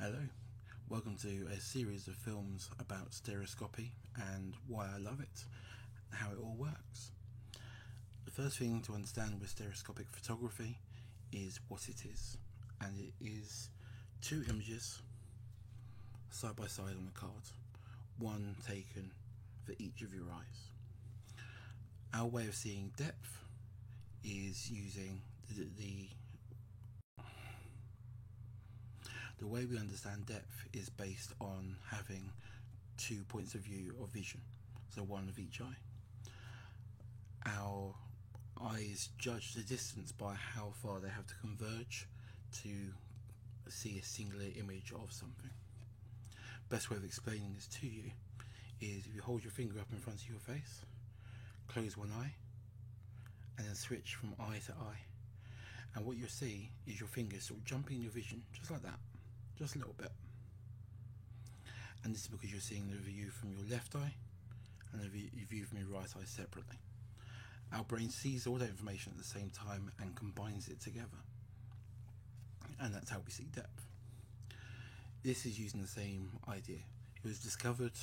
Hello, welcome to a series of films about stereoscopy and why I love it, how it all works. The first thing to understand with stereoscopic photography is what it is, and it is two images side by side on a card, one taken for each of your eyes. Our way of seeing depth is using the way we understand depth is based on having 2 points of view of vision, so one of each eye. Our eyes judge the distance by how far they have to converge to see a singular image of something. Best way of explaining this to you is if you hold your finger up in front of your face, close one eye, and then switch from eye to eye. And what you'll see is your fingers sort of jumping in your vision, just like that, just a little bit. And this is because you're seeing the view from your left eye and the view from your right eye separately. Our brain sees all that information at the same time and combines it together. And that's how we see depth. This is using the same idea. It was discovered,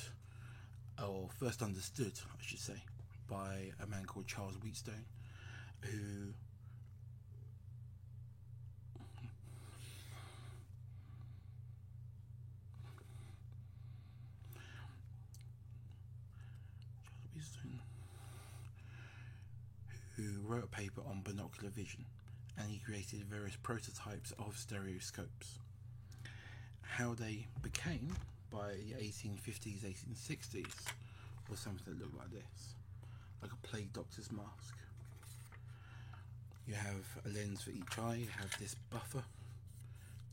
or first understood, I should say, by a man called Charles Wheatstone, who wrote a paper on binocular vision, and he created various prototypes of stereoscopes. How they became by the 1850s, 1860s was something that looked like this, like a plague doctor's mask. You have a lens for each eye, you have this buffer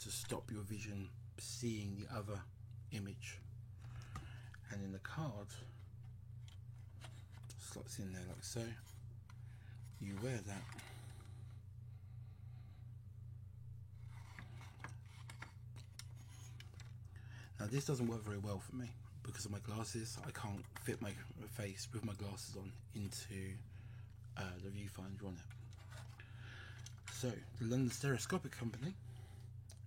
to stop your vision seeing the other image, and in the card slots in there like so. You wear that, now this doesn't work very well for me because of my glasses. I can't fit my face with my glasses on into the viewfinder on it. So the London Stereoscopic Company,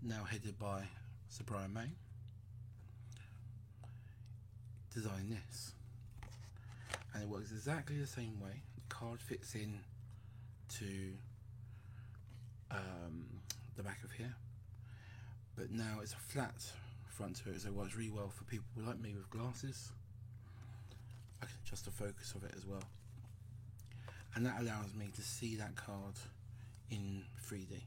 now headed by Sir Brian May, designed this, and it works exactly the same way. The card fits in to the back of here, but now it's a flat front to it, so it works really well for people like me with glasses. I can adjust the focus of it as well, and that allows me to see that card in 3D.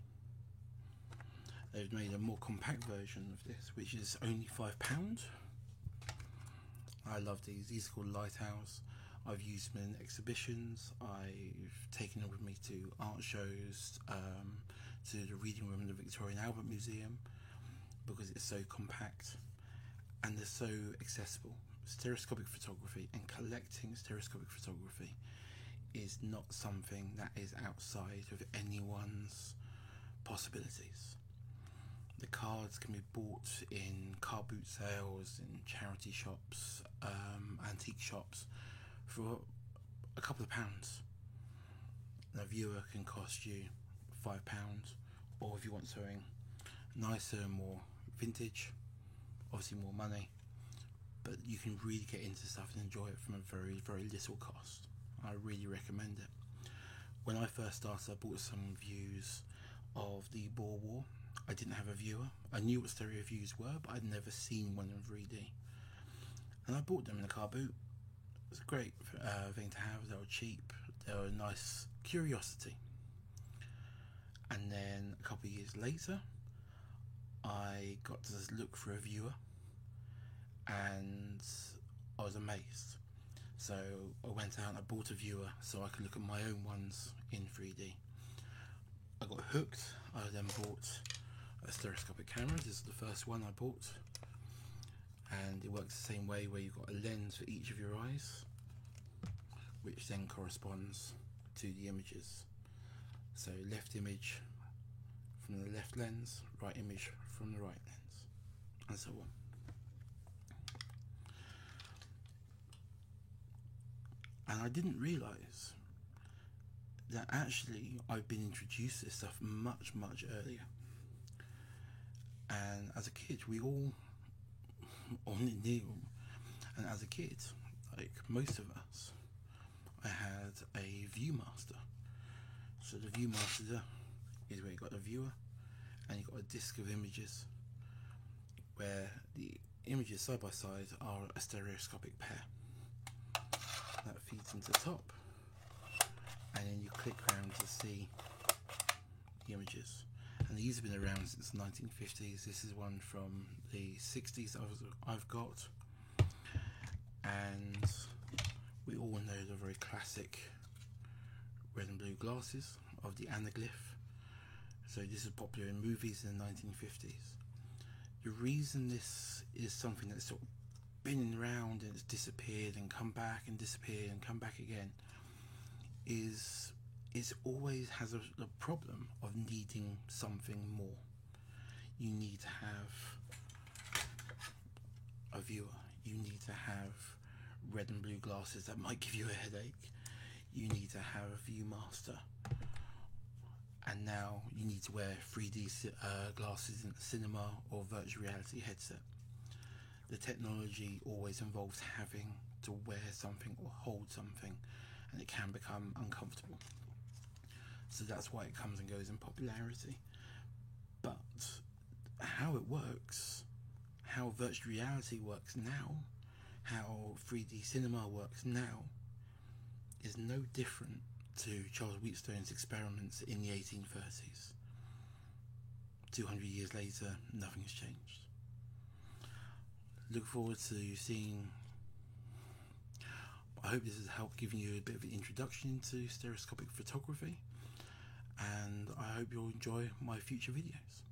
They've made a more compact version of this, which is only £5. I love these. These are called Lighthouse. I've used them in exhibitions. I've taken them with me to art shows, to the reading room in the Victoria and Albert Museum, because it's so compact and they're so accessible. Stereoscopic photography and collecting stereoscopic photography is not something that is outside of anyone's possibilities. The cards can be bought in car boot sales, in charity shops, antique shops, for a couple of pounds. And a viewer can cost you £5, or if you want something nicer, more vintage, obviously more money, but you can really get into stuff and enjoy it from a very, very little cost. I really recommend it. When I first started, I bought some views of the Boer War. I didn't have a viewer. I knew what stereo views were, but I'd never seen one in 3D, and I bought them in a car boot. It was a great thing to have. They were cheap, they were a nice curiosity. And then a couple of years later, I got to look for a viewer, and I was amazed. So I went out and I bought a viewer so I could look at my own ones in 3D. I got hooked. I then bought a stereoscopic camera. This is the first one I bought, and it works the same way, where you've got a lens for each of your eyes, which then corresponds to the images. So left image from the left lens, right image from the right lens, and so on. And I didn't realise that actually I've been introduced to this stuff much, much earlier. And as a kid, we all, only knew, and as a kid, like most of us, I had a Viewmaster. So the Viewmaster is where you got a viewer and you got a disc of images, where the images side by side are a stereoscopic pair. That feeds into the top, and then you click around to see the images. And these have been around since the 1950s. This is one from the 60s I've got, and we all know the very classic red and blue glasses of the anaglyph. So this is popular in movies in the 1950s. The reason this is something that's sort of been around and it's disappeared and come back and disappeared and come back again is it always has a problem of needing something more. You need to have a viewer. You need to have red and blue glasses that might give you a headache. You need to have a Viewmaster. And now you need to wear 3D glasses in the cinema or virtual reality headset. The technology always involves having to wear something or hold something, and it can become uncomfortable. So that's why it comes and goes in popularity. But how it works, how virtual reality works now, how 3D cinema works now, is no different to Charles Wheatstone's experiments in the 1830s. 200 years later, nothing has changed. Look forward to seeing. I hope this has helped giving you a bit of an introduction to stereoscopic photography, and I hope you'll enjoy my future videos.